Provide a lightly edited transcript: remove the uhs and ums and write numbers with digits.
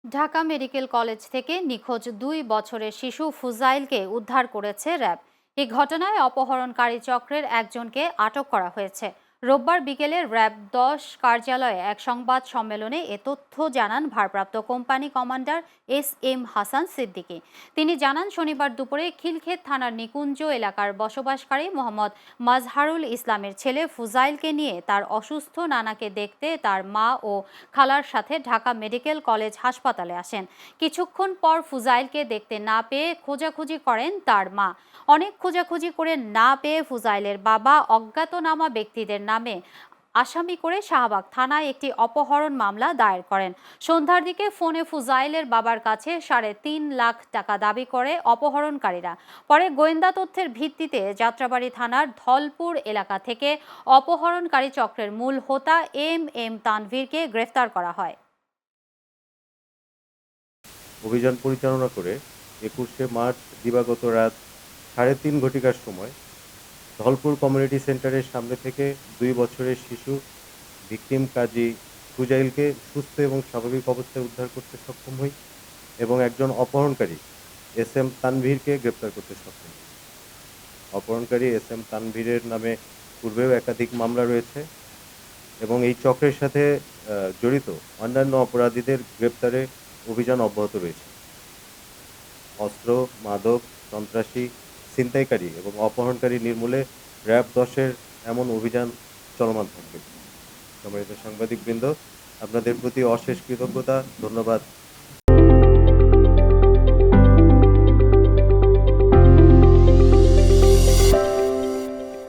Dhaka medical college থেকে নিখোঁজ ২ বছরের শিশু ফুজাইলকে উদ্ধার করেছে র্যাব। এই ঘটনায় অপহরণকারী চক্রের একজনকে আটক করা হয়েছে। রোববার বিকেলে র্যাব ১০ কার্যালয়ে এক সংবাদ সম্মেলনে এ তথ্য জানান ভারপ্রাপ্ত company commander S Hasan Siddiqui. তিনি জানান, শনিবার দুপুরে খিলক্ষেত থানার নিকুঞ্জ এলাকার বসবাসকারী মোহাম্মদ মাজহারুল ইসলামের ছেলে ফুজাইলকে নিয়ে তার অসুস্থ নানাকে দেখতে তার মা ও খালার সাথে ঢাকা মেডিকেল কলেজ হাসপাতালে আসেন। কিছুক্ষণ পর ফুজাইলকে দেখতে না পেয়ে খোঁজাখুঁজি করেন তার মা। অনেক খোঁজাখুঁজি করে না পেয়ে ফুজাইলের বাবা অজ্ঞাতনামা ব্যক্তিদের নামে আসামি করে শাহবাগ থানায় একটি অপহরণ মামলা দায়ের করেন। সন্ধ্যার দিকে ফোনে ফুজাইলের বাবার কাছে ৩.৫ লাখ টাকা দাবি করে অপহরণকারীরা। পরে গোয়েন্দা তথ্যের ভিত্তিতে যাত্রাবাড়ী থানার ধলপুর এলাকা থেকে অপহরণকারী চক্রের মূল হোতা এম তানভীরকে গ্রেফতার করা হয়। অভিযান পরিচালনা করে ২১শে মার্চ দিবাগত রাত ৩:৩০ ঘটিকার সময় ধলপুর কমিউনিটি সেন্টারের সামনে থেকে ২ বছরের শিশু ভিকটিম কাজী ফুজাইলকে সুস্থ এবং স্বাভাবিক অবস্থায় উদ্ধার করতে সক্ষম হই এবং একজন অপহরণকারী এম তানভীরকে গ্রেপ্তার করতে সক্ষম হই। অপহরণকারী এম তানভীরের নামে পূর্বেও একাধিক মামলা রয়েছে এবং এই চক্রের সাথে জড়িত অন্যান্য অপরাধীদের গ্রেপ্তারে অভিযান অব্যাহত রয়েছে। অস্ত্র, মাদক, সন্ত্রাসী, ছিনতাইকারী এবং অপহরণকারী নির্মূলে র্যাব ১০-এর এমন অভিযান চলমান থাকবে। সম্মানিত সাংবাদিকবৃন্দ, আপনাদের প্রতি অশেষ কৃতজ্ঞতা, ধন্যবাদ।